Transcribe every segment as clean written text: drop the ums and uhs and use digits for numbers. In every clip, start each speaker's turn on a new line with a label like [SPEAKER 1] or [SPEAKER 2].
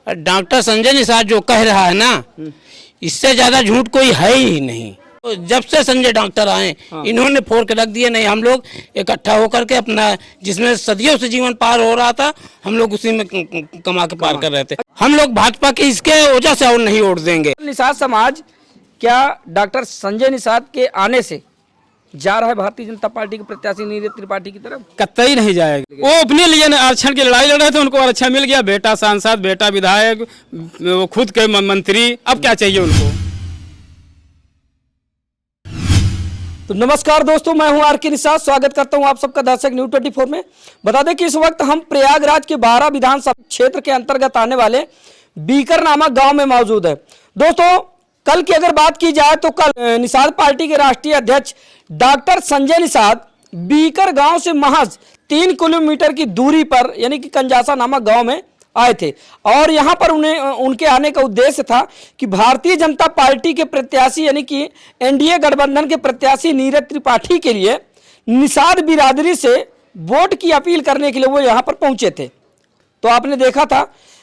[SPEAKER 1] Doctor Sanjay Nishad जो कह रहा है ना, इससे ज्यादा झूठ कोई है ही नहीं। तो जब से संजय डॉक्टर आए, इन्होंने फोड़ के रख दिए। नहीं, हम लोग इकट्ठा होकर के अपना, जिसमें सदियों से जीवन पार हो रहा था, हम लोग उसी में कमा के पार कर रहे थे। हम लोग भाजपा की इसके वजह से और नहीं वोट देंगे।
[SPEAKER 2] निषाद समाज क्या डॉक्टर संजय निषाद के आने से जा रहा है भारतीय जनता पार्टी के प्रत्याशी नीरज त्रिपाठी की तरफ?
[SPEAKER 3] कतई नहीं जाएगा। वो अपने लिए आरक्षण की लड़ाई लड़ रहे थे, उनको आरक्षण मिल गया। बेटा सांसद, बेटा विधायक, वो खुद के मंत्री, अब क्या चाहिए उनको।
[SPEAKER 2] तो नमस्कार दोस्तों, मैं हूं आर के निषाद। स्वागत करता हूं आप सबका दर्शक न्यूज़ 24 में। बता दें कि इस वक्त हम प्रयागराज के 12 विधानसभा क्षेत्र के अंतर्गत आने वाले बीकर नामक गांव में मौजूद है। दोस्तों, कल की अगर बात की जाए तो कल निषाद पार्टी के राष्ट्रीय अध्यक्ष डॉक्टर संजय निषाद बीकर गांव से महज 3 किलोमीटर की दूरी पर यानी कि कंजासा नामक गांव में आए थे और यहां पर उनके आने का उद्देश्य था कि भारतीय जनता पार्टी के प्रत्याशी यानी कि एनडीए गठबंधन के प्रत्याशी नीरज त्रिपाठी के लिए निषाद बिरादरी से वोट की अपील करने के लिए वो यहां पर पहुंचे थे। तो आपने देखा था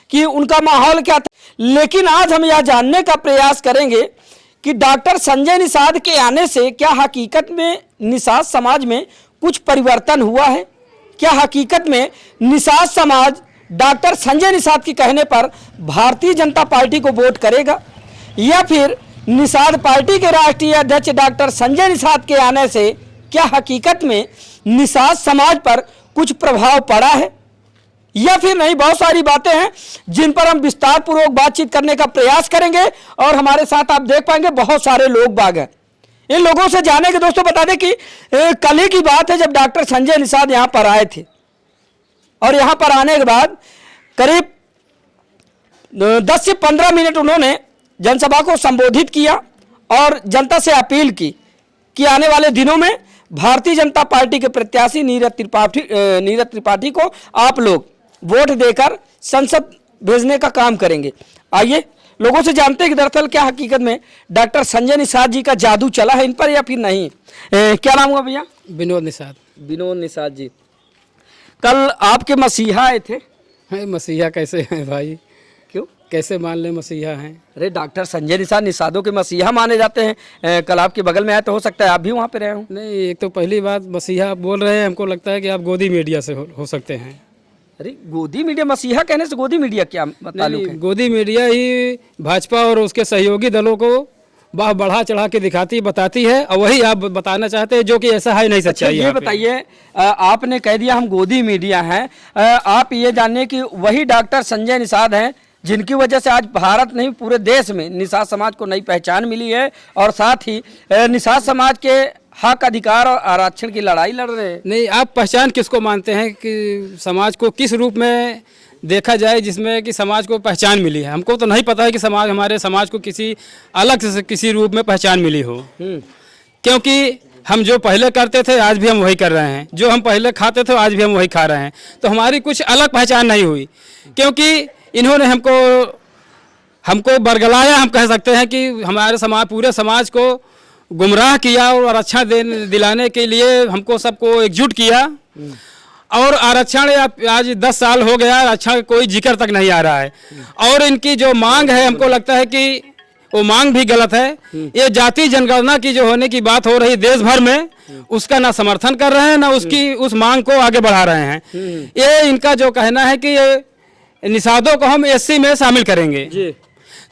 [SPEAKER 2] कि उनका माहौल क्या था, लेकिन आज हम यह जानने का प्रयास करेंगे कि डॉक्टर संजय निषाद के आने से क्या हकीकत में निषाद समाज में कुछ परिवर्तन हुआ है। क्या हकीकत में निषाद समाज डॉक्टर संजय निषाद के कहने पर भारतीय जनता पार्टी को वोट करेगा, या फिर निषाद पार्टी के राष्ट्रीय अध्यक्ष डॉक्टर संजय निषाद के आने से क्या हकीकत में निषाद समाज पर कुछ प्रभाव पड़ा है या फिर नहीं। बहुत सारी बातें हैं जिन पर हम विस्तार पूर्वक बातचीत करने का प्रयास करेंगे और हमारे साथ आप देख पाएंगे बहुत सारे लोग बाग हैं। इन लोगों से जानेंगे। दोस्तों, बता दें कि कल ही की बात है जब डॉक्टर संजय निषाद यहाँ पर आए थे और यहाँ पर आने के बाद करीब 10 से 15 मिनट उन्होंने जनसभा को संबोधित किया और जनता से अपील की कि आने वाले दिनों में भारतीय जनता पार्टी के प्रत्याशी नीरज त्रिपाठी को आप लोग वोट देकर संसद भेजने का काम करेंगे। आइए लोगों से जानते हैं कि दरअसल क्या हकीकत में डॉक्टर संजय निषाद जी का जादू चला है इन पर या फिर नहीं। क्या नाम हुआ भैया?
[SPEAKER 3] विनोद निषाद।
[SPEAKER 2] विनोद निषाद जी, कल आपके मसीहा आए थे।
[SPEAKER 3] मसीहा कैसे हैं भाई?
[SPEAKER 2] क्यों,
[SPEAKER 3] कैसे मान ले मसीहा हैं?
[SPEAKER 2] अरे डॉक्टर संजय निषाद निषादों के मसीहा माने जाते हैं। कल आपके बगल में आए तो हो सकता है आप भी वहाँ पे रहे हो।
[SPEAKER 3] नहीं, एक तो पहली बात मसीहा आप बोल रहे हैं, हमको लगता है कि आप गोदी मीडिया से हो सकते हैं।
[SPEAKER 2] अरे गोदी मीडिया, मसीहा कहने से गोदी मीडिया क्या ताल्लुक है?
[SPEAKER 3] गोदी मीडिया ही भाजपा और उसके सहयोगी दलों को बढ़ा चढ़ा के दिखाती बताती है और वही आप बताना चाहते हैं, जो कि ऐसा है नहीं। सच्चाई
[SPEAKER 2] ये बताइए, आपने कह दिया हम गोदी मीडिया हैं, आप ये जानने कि वही डॉक्टर संजय निषाद हैं जिनकी वजह से आज भारत नहीं पूरे देश में निषाद समाज को नई पहचान मिली है और साथ ही निषाद समाज के हक, अधिकार और आरक्षण की लड़ाई लड़ रहे हैं।
[SPEAKER 3] नहीं, आप पहचान किसको मानते हैं कि समाज को किस रूप में देखा जाए जिसमें कि समाज को पहचान मिली है? हमको तो नहीं पता है कि हमारे समाज को किसी अलग से किसी रूप में पहचान मिली हो, क्योंकि हम जो पहले करते थे आज भी हम वही कर रहे हैं, जो हम पहले खाते थे आज भी हम वही खा रहे हैं। तो हमारी कुछ अलग पहचान नहीं हुई, क्योंकि इन्होंने हमको बरगलाया। हम कह सकते हैं कि हमारे पूरे समाज को गुमराह किया और आरक्षण दिलाने के लिए हमको सबको एकजुट किया। और आरक्षण आज 10 साल हो गया, आरक्षण कोई जिक्र तक नहीं आ रहा है। और इनकी जो मांग है, हमको लगता है कि वो मांग भी गलत है। ये जाति जनगणना की जो होने की बात हो रही देश भर में, उसका ना समर्थन कर रहे हैं ना उस मांग को आगे बढ़ा रहे हैं। ये इनका जो कहना है कि ये निषादों को हम एससी में शामिल करेंगे जी।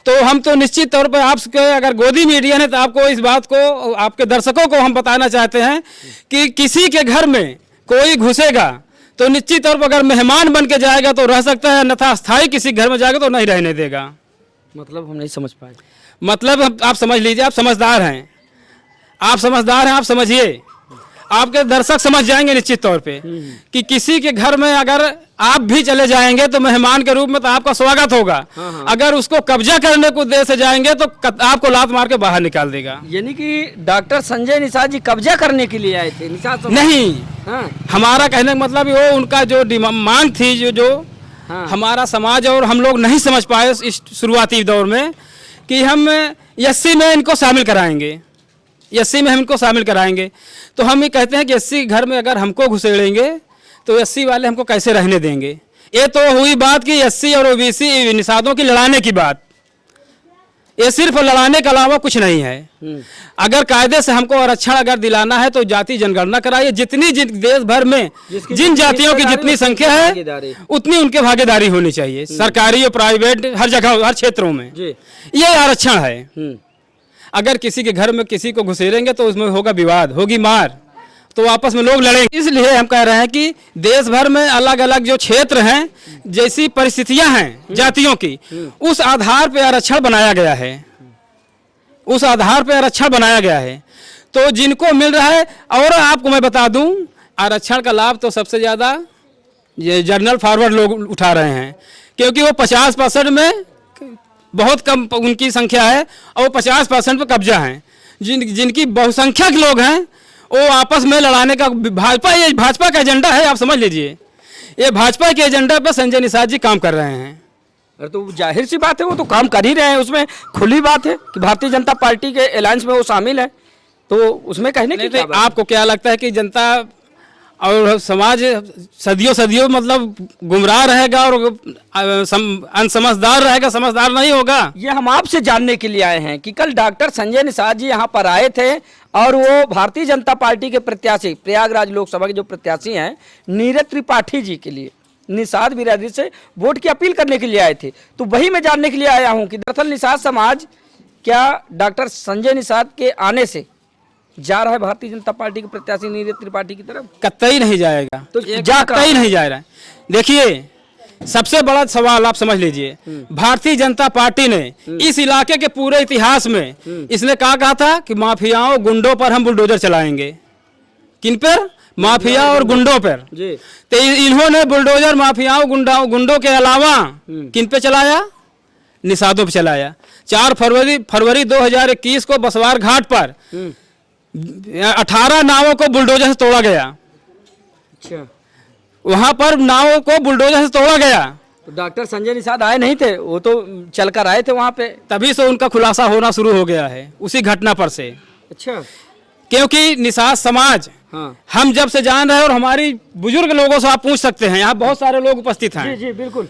[SPEAKER 3] तो हम तो निश्चित तौर पर आपके अगर गोदी मीडिया है तो आपको इस बात को, आपके दर्शकों को हम बताना चाहते हैं कि किसी के घर में कोई घुसेगा तो निश्चित तौर पर अगर मेहमान बन के जाएगा तो रह सकता है, अन्यथा स्थायी किसी घर में जाएगा तो नहीं रहने देगा।
[SPEAKER 2] मतलब हम नहीं समझ पाए।
[SPEAKER 3] मतलब आप समझ लीजिए, आप समझदार हैं, आप समझिए, आपके दर्शक समझ जाएंगे निश्चित तौर पे कि किसी के घर में अगर आप भी चले जाएंगे तो मेहमान के रूप में तो आपका स्वागत होगा। अगर उसको कब्जा करने को उद्देश्य से जाएंगे तो आपको लात मार के बाहर निकाल देगा।
[SPEAKER 2] यानी कि डॉक्टर संजय निषाद जी कब्जा करने के लिए आए थे? निषाद
[SPEAKER 3] नहीं, हमारा कहने का मतलब वो उनका जो मांग थी जो हमारा समाज और हम लोग नहीं समझ पाए इस शुरुआती दौर में कि हम एससी में इनको शामिल कराएंगे, एससी में हम इनको शामिल कराएंगे। तो हम ये कहते हैं कि एससी घर में अगर हमको घुसेड़ेंगे तो एससी वाले हमको कैसे रहने देंगे। ये तो हुई बात कि एससी और ओबीसी निषादों की लड़ाने की बात, ये सिर्फ लड़ाने के अलावा कुछ नहीं है। अगर कायदे से हमको आरक्षण अगर दिलाना है तो जाति जनगणना कराइए, देश भर में जिन जातियों की जितनी संख्या है उतनी उनके भागीदारी होनी चाहिए, सरकारी और प्राइवेट हर जगह हर क्षेत्रों में। ये आरक्षण है। अगर किसी के घर में किसी को घुसेरेंगे तो उसमें होगा विवाद, होगी मार, तो आपस में लोग लड़ेंगे। इसलिए हम कह रहे हैं कि देश भर में अलग अलग जो क्षेत्र हैं, जैसी परिस्थितियां हैं जातियों की, उस आधार पे आरक्षण बनाया गया है, उस आधार पे आरक्षण बनाया गया है। तो जिनको मिल रहा है, और आपको मैं बता दूं, आरक्षण का लाभ तो सबसे ज़्यादा ये जनरल फॉरवर्ड लोग उठा रहे हैं, क्योंकि वो 50% में बहुत कम उनकी संख्या है और 50% पे कब्जा है। जिनकी बहुसंख्यक लोग हैं वो आपस में लड़ाने का भाजपा का एजेंडा है, आप समझ लीजिए। ये भाजपा के एजेंडा पे संजय निषाद जी काम कर रहे हैं।
[SPEAKER 2] अरे तो जाहिर सी बात है, वो तो काम कर ही रहे हैं, उसमें खुली बात है कि भारतीय जनता पार्टी के अलायंस में वो शामिल है, तो उसमें कहने की क्या बात है?
[SPEAKER 3] आपको क्या लगता है कि जनता और समाज सदियों मतलब गुमराह रहेगा और अनसमझदार रहेगा, समझदार नहीं होगा?
[SPEAKER 2] ये हम आपसे जानने के लिए आए हैं कि कल डॉक्टर संजय निषाद जी यहाँ पर आए थे और वो भारतीय जनता पार्टी के प्रत्याशी, प्रयागराज लोकसभा के जो प्रत्याशी हैं नीरज त्रिपाठी जी के लिए निषाद बिरादरी से वोट की अपील करने के लिए आए थे। तो वही मैं जानने के लिए आया हूँ कि दरअसल निषाद समाज क्या डॉक्टर संजय निषाद के आने से जा रहा है भारतीय जनता पार्टी के प्रत्याशी नीरज त्रिपाठी की तरफ?
[SPEAKER 3] कतई नहीं जाएगा,
[SPEAKER 2] तो
[SPEAKER 3] कतई नहीं जा रहा है। देखिए, सबसे बड़ा सवाल आप समझ लीजिए, भारतीय जनता पार्टी ने इस इलाके के पूरे इतिहास में इसने कहा था कि माफियाओं गुंडों पर हम बुलडोजर चलाएंगे। किन पर? माफिया और गुंडों पर। तो इन्होंने बुलडोजर माफियाओं गुंडों के अलावा किन पे चलाया? निषादों पे चलाया। 4 फरवरी 2021 को बसवार घाट पर 18 नावों को बुलडोजर से तोड़ा गया।
[SPEAKER 2] अच्छा,
[SPEAKER 3] वहां पर नावों को बुलडोजर से तोड़ा गया।
[SPEAKER 2] तो डॉक्टर संजय निषाद आए नहीं थे, वो तो चलकर आए थे वहां पे,
[SPEAKER 3] तभी से उनका खुलासा होना शुरू हो गया है उसी घटना पर से।
[SPEAKER 2] अच्छा,
[SPEAKER 3] क्योंकि निषाद समाज हम जब से जान रहे हैं, और हमारी बुजुर्ग लोगों से आप पूछ सकते हैं, यहाँ बहुत सारे लोग उपस्थित हैं।
[SPEAKER 2] जी बिल्कुल।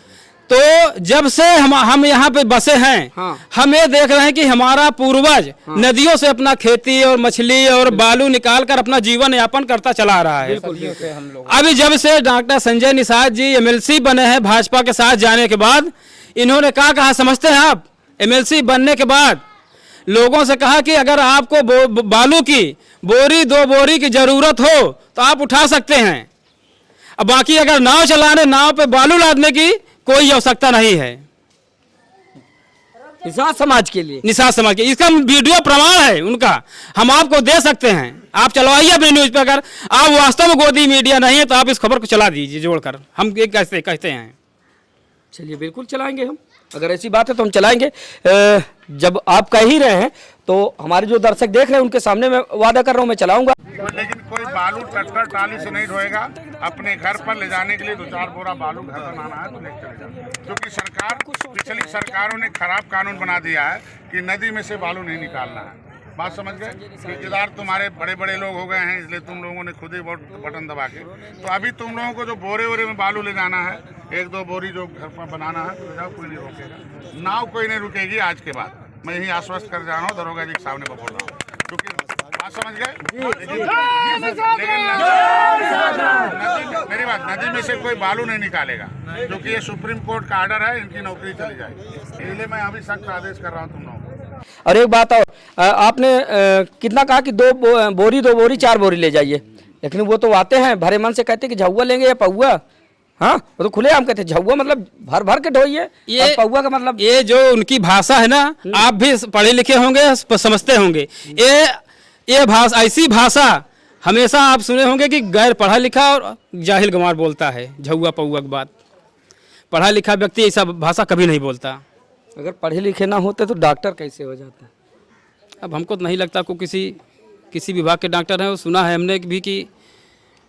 [SPEAKER 3] तो जब से हम यहाँ पे बसे हैं, हम ये देख रहे हैं कि हमारा पूर्वज नदियों से अपना खेती और मछली और बालू निकाल कर अपना जीवन यापन करता चला रहा है। अभी जब से डॉक्टर संजय निषाद जी एमएलसी बने हैं भाजपा के साथ जाने के बाद, इन्होंने क्या कहा समझते हैं आप? एमएलसी बनने के बाद लोगों से कहा कि अगर आपको बालू की बोरी 2 बोरी की जरूरत हो तो आप उठा सकते हैं, अब बाकी अगर नाव चलाने, नाव पे बालू लादने की कोई आवश्यकता नहीं है।
[SPEAKER 2] निषाद समाज के लिए,
[SPEAKER 3] निषाद समाज के, इसका वीडियो प्रमाण है उनका, हम आपको दे सकते हैं। आप चलवाइए अपनी न्यूज पे। अगर आप वास्तव में गोदी मीडिया नहीं है तो आप इस खबर को चला दीजिए जोड़कर, हम एक कहते हैं।
[SPEAKER 2] चलिए बिल्कुल चलाएंगे हम, अगर ऐसी बात है तो हम चलाएंगे। जब आप कह ही रहे हैं तो हमारे जो दर्शक देख रहे हैं उनके सामने मैं वादा कर रहा हूँ मैं चलाऊंगा।
[SPEAKER 4] लेकिन कोई बालू ट्रैक्टर ट्राली से नहीं ढोएगा। अपने घर पर ले जाने के लिए 2-4 बोरा बालू घर बनाना है तो लेकर चले जाओ। क्योंकि सरकार, पिछली सरकारों ने खराब कानून बना दिया है कि नदी में से बालू नहीं निकालना है। बात समझ गए? ठेकेदार तुम्हारे बड़े बड़े लोग हो गए हैं, इसलिए तुम लोगों ने खुद ही बटन दबा के, तो अभी तुम लोगों को जो बोरे वोरे में बालू ले जाना है, 1-2 बोरी जो घर पर बनाना है तो ले जाओ, कोई नहीं रोकेगा। नाव कोई नहीं रुकेगी आज के बाद, मैं यही आश्वस्त कर जा रहा हूँ, दरोगा जी के सामने बोल रहा हूँ। क्योंकि बात समझ गए? मेरी बात, नदी में से कोई बालू नहीं निकालेगा, क्योंकि ये सुप्रीम कोर्ट का आर्डर है, इनकी नौकरी चली जाएगी। इसलिए मैं अभी सख्त आदेश कर रहा हूँ तुम लोगों को।
[SPEAKER 2] और एक बात और, आपने कितना कहा कि 2 बोरी 4 बोरी ले जाइए, लेकिन वो तो आते हैं भरे मन से कहते कि झहुआ लेंगे या पौआ। हाँ, वो तो खुले आम कहते, झहुआ मतलब भर भर के ढोइए, ये पौआ का मतलब,
[SPEAKER 3] ये जो उनकी भाषा है ना, आप भी पढ़े लिखे होंगे, समझते होंगे। ये भाषा, ऐसी भाषा हमेशा आप सुने होंगे कि गैर पढ़ा लिखा और जाहिल गंवार बोलता है झहुआ पौआ की बात। पढ़ा लिखा व्यक्ति ऐसा भाषा कभी नहीं बोलता।
[SPEAKER 2] अगर पढ़े लिखे ना होते तो डॉक्टर कैसे हो जाता?
[SPEAKER 3] अब हमको तो नहीं लगता को किसी विभाग के डॉक्टर हैं। वो सुना है हमने भी कि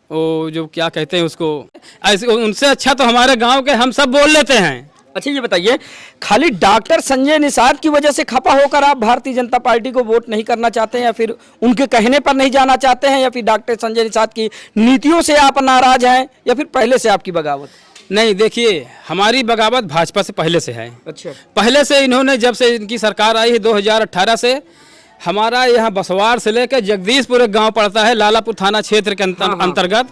[SPEAKER 3] वो जो क्या कहते हैं उसको, ऐसे उनसे अच्छा तो हमारे गांव के हम सब बोल लेते हैं।
[SPEAKER 2] अच्छा ये बताइए, खाली डॉक्टर संजय निषाद की वजह से खपा होकर आप भारतीय जनता पार्टी को वोट नहीं करना चाहते हैं, या फिर उनके कहने पर नहीं जाना चाहते हैं, या फिर डॉक्टर संजय निषाद की नीतियों से आप नाराज हैं, या फिर पहले से आपकी बगावत?
[SPEAKER 3] नहीं, देखिए हमारी बगावत भाजपा से पहले से है।
[SPEAKER 2] अच्छा।
[SPEAKER 3] पहले से इन्होंने, जब से इनकी सरकार आई है 2018 से, हमारा यहाँ बसवार से लेकर जगदीशपुर एक गांव पड़ता है लालापुर थाना क्षेत्र के अंतर्गत,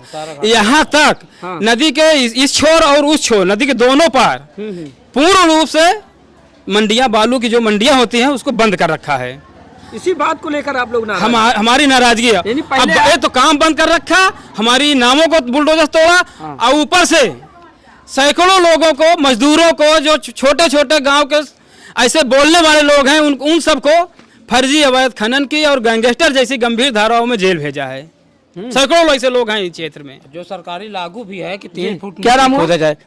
[SPEAKER 3] यहाँ तक नदी के इस छोर और उस छोर, नदी के दोनों पार पूर्ण रूप से मंडियां, बालू की जो मंडियां होती हैं उसको बंद कर रखा है।
[SPEAKER 2] इसी बात को लेकर आप लोग
[SPEAKER 3] हमारी नाराजगी है। अब ये तो काम बंद कर रखा, हमारी नामों को बुलडोजर तोड़ा और ऊपर से सैकड़ों लोगों को, मजदूरों को, जो छोटे छोटे गांव के ऐसे बोलने वाले लोग हैं, उन सबको फर्जी अवैध खनन की और गैंगस्टर जैसी गंभीर धाराओं में जेल भेजा है। सैकड़ों ऐसे लोग हैं इस क्षेत्र में।
[SPEAKER 1] जो सरकारी लागू भी है कि 3 फुट
[SPEAKER 2] क्या नाम
[SPEAKER 1] खोदा जाए।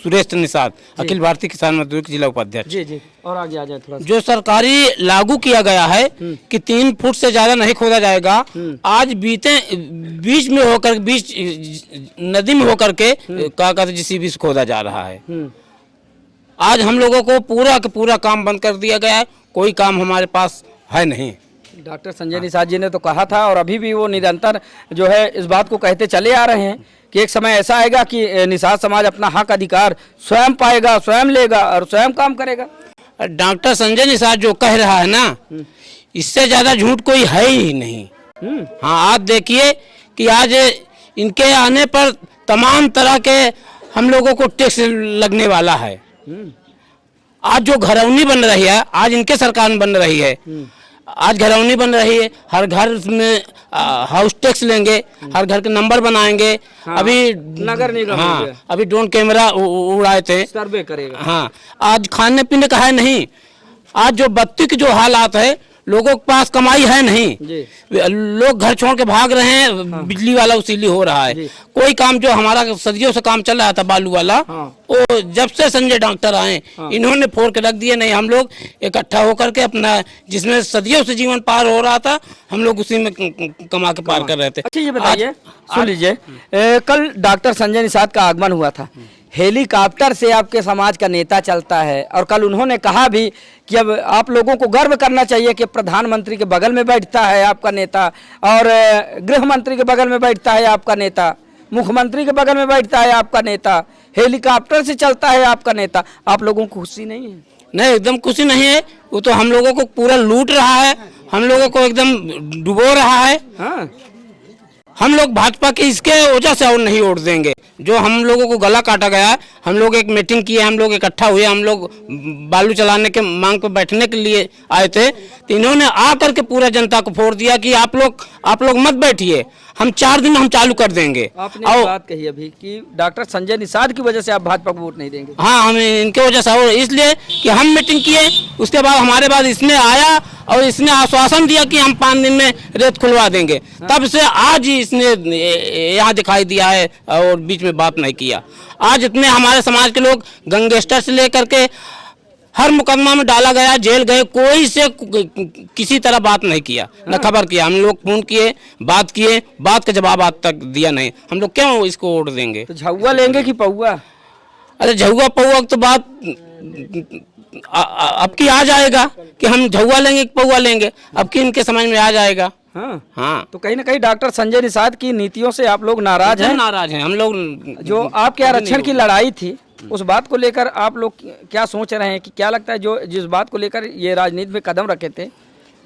[SPEAKER 1] सुरेश निषाद, अखिल भारतीय किसान मजदूर के जिला उपाध्यक्ष।
[SPEAKER 2] जी जी, और आगे आ जाए थोड़ा।
[SPEAKER 1] जो सरकारी लागू किया गया है कि 3 फुट से ज्यादा नहीं खोदा जाएगा, आज बीच में होकर, बीच नदी में होकर के क्या कहते JCB से खोदा जा रहा है। आज हम लोगों को पूरा का पूरा काम बंद कर दिया गया है, कोई काम हमारे पास है नहीं।
[SPEAKER 2] डॉक्टर संजय निषाद जी ने तो कहा था और अभी भी वो निरंतर जो है इस बात को कहते चले आ रहे हैं कि एक समय ऐसा आएगा कि निषाद समाज अपना हक अधिकार स्वयं पाएगा, स्वयं लेगा और स्वयं काम करेगा।
[SPEAKER 1] डॉक्टर संजय निषाद जो कह रहा है ना, इससे ज्यादा झूठ कोई है ही नहीं। हाँ, आप देखिए कि आज इनके आने पर तमाम तरह के हम लोगों को टैक्स लगने वाला है। आज जो घरौनी बन रही है, आज इनके सरकार में बन रही है, आज घरौनी बन रही है, हर घर में हाउस टैक्स लेंगे, हर घर के नंबर बनाएंगे। अभी
[SPEAKER 2] नगर निगम,
[SPEAKER 1] अभी ड्रोन कैमरा उड़ाए थे,
[SPEAKER 2] सर्वे करेगा।
[SPEAKER 1] हाँ, आज खाने पीने का है नहीं। आज जो बत्ती के जो हालात है, लोगों के पास कमाई है नहीं, लोग घर छोड़ के भाग रहे हैं, बिजली वाला उसीली हो रहा है। कोई काम जो हमारा सदियों से काम चल रहा था बालू वाला, वो जब से संजय डॉक्टर आए इन्होंने फोड़ के रख दिए। नहीं, हम लोग इकट्ठा होकर के अपना, जिसमें सदियों से जीवन पार हो रहा था, हम लोग उसी में कमा के पार कर रहे थे।
[SPEAKER 2] अच्छा, ये बताइए, सुन लीजिए, कल डॉक्टर संजय निषाद का आगमन हुआ था, हेलीकॉप्टर से आपके समाज का नेता चलता है और कल उन्होंने कहा भी कि अब आप लोगों को गर्व करना चाहिए कि प्रधानमंत्री के बगल में बैठता है आपका नेता, और गृह मंत्री के बगल में बैठता है आपका नेता, मुख्यमंत्री के बगल में बैठता है आपका नेता, हेलीकॉप्टर से चलता है आपका नेता। आप लोगों को खुशी नहीं है?
[SPEAKER 1] नहीं, एकदम खुशी नहीं है। वो तो हम लोगों को पूरा लूट रहा है, हम लोगों को एकदम डुबो रहा है।
[SPEAKER 2] हाँ,
[SPEAKER 1] हम लोग भाजपा के इसके वजह से और नहीं वोट देंगे। जो हम लोगों को गला काटा गया, हम लोग एक मीटिंग किए, हम लोग इकट्ठा हुए, हम लोग बालू चलाने के मांग पर बैठने के लिए आए थे, तो इन्होंने आकर के पूरा जनता को फोड़ दिया कि आप लोग मत बैठिए, हम 4 दिन में हम चालू कर देंगे।
[SPEAKER 2] आपने एक बात कही अभी कि डॉक्टर संजय निषाद की वजह से आप भाजपा को वोट नहीं देंगे।
[SPEAKER 1] हाँ, हम इनके वजह से, और इसलिए कि हम मीटिंग किए, उसके बाद हमारे बाद इसने आया और इसने आश्वासन दिया कि हम 5 दिन में रेत खुलवा देंगे। तब से आज ही इसने यहाँ दिखाई दिया है और बीच में बात नहीं किया। आज इतने हमारे समाज के लोग गैंगस्टर से लेकर के हर मुकदमा में डाला गया, जेल गए, कोई से किसी तरह बात नहीं किया, न खबर किया। हम लोग फोन किए, बात किए, बात का जवाब आज तक दिया नहीं। हम लोग क्यों इसको वोट देंगे?
[SPEAKER 2] तो झुआ लेंगे कि पौआ?
[SPEAKER 1] अरे झुआ पौआ तो बात अब की आ जाएगा कि हम झुआ लेंगे कि पौआ लेंगे, अब की इनके समझ में आ जाएगा।
[SPEAKER 2] हाँ
[SPEAKER 1] हाँ,
[SPEAKER 2] तो कहीं ना कहीं डॉक्टर संजय निषाद की नीतियों से आप लोग नाराज हैं?
[SPEAKER 1] नाराज हैं हम लोग।
[SPEAKER 2] जो आपके आरक्षण की लड़ाई थी, उस बात को लेकर आप लोग क्या सोच रहे हैं कि क्या लगता है जो जिस बात को लेकर ये राजनीति में कदम रखे थे,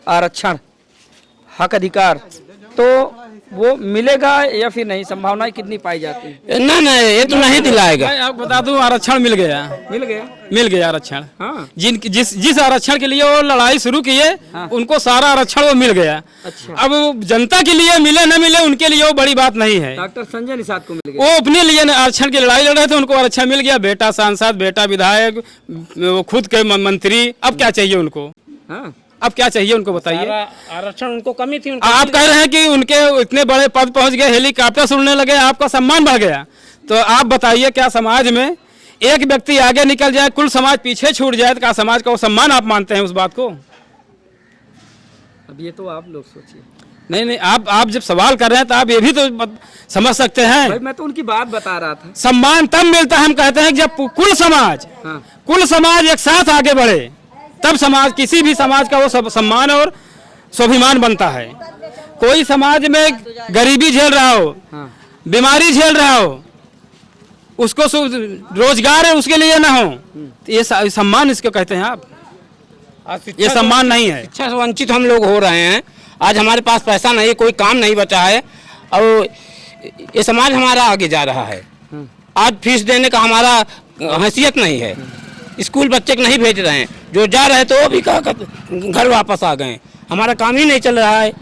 [SPEAKER 2] आरक्षण, हक अधिकार, तो वो मिलेगा या फिर नहीं? संभावनाएं कितनी पाई जाती है?
[SPEAKER 1] नहीं, ये तो नहीं दिलाएगा।
[SPEAKER 3] मैं आपको बता दूं, आरक्षण मिल गया मिल गया आरक्षण।
[SPEAKER 2] हाँ,
[SPEAKER 3] जिस आरक्षण के लिए वो लड़ाई शुरू की है, उनको सारा आरक्षण वो मिल गया।
[SPEAKER 2] अच्छा।
[SPEAKER 3] अब जनता के लिए मिले न मिले उनके लिए वो बड़ी बात नहीं है।
[SPEAKER 2] डॉक्टर संजय निषाद को मिल गया,
[SPEAKER 3] वो अपने लिए आरक्षण की लड़ाई लड़ रहे थे, उनको आरक्षण मिल गया। बेटा सांसद, बेटा विधायक, वो खुद के मंत्री, अब क्या चाहिए उनको?
[SPEAKER 2] हाँ,
[SPEAKER 3] अब क्या चाहिए उनको बताइए?
[SPEAKER 1] आरक्षण उनको कमी थी।
[SPEAKER 3] आप कह रहे हैं कि उनके इतने बड़े पद पहुंच गए, हेलीकॉप्टर से उड़ने लगे, आपका सम्मान बढ़ गया। तो आप बताइए, क्या समाज में एक व्यक्ति आगे निकल जाए, कुल समाज पीछे छूट जाए, तो क्या समाज का वो सम्मान आप मानते हैं उस बात को?
[SPEAKER 2] अब ये तो आप लोग सोचिए।
[SPEAKER 3] नहीं, आप जब सवाल कर रहे हैं तो आप ये भी तो समझ सकते हैं।
[SPEAKER 2] भाई, मैं तो उनकी बात बता रहा था।
[SPEAKER 3] सम्मान तब मिलता है, हम कहते हैं कि जब कुल समाज एक साथ आगे बढ़े, तब समाज, किसी भी समाज का वो सम्मान और स्वाभिमान बनता है। कोई समाज में गरीबी झेल रहा हो, बीमारी झेल रहा हो, उसको रोजगार है उसके लिए ना हो, तो ये सम्मान इसको कहते हैं आप? ये सम्मान नहीं है।
[SPEAKER 1] शिक्षा से वंचित हम लोग हो रहे हैं। आज हमारे पास पैसा नहीं है, कोई काम नहीं बचा है और ये समाज हमारा आगे जा रहा है। आज फीस देने का हमारा हैसियत नहीं है, स्कूल बच्चे को नहीं भेज रहे हैं, जो जा रहे थे वो भी घर वापस आ गए। हमारा काम ही नहीं चल रहा है।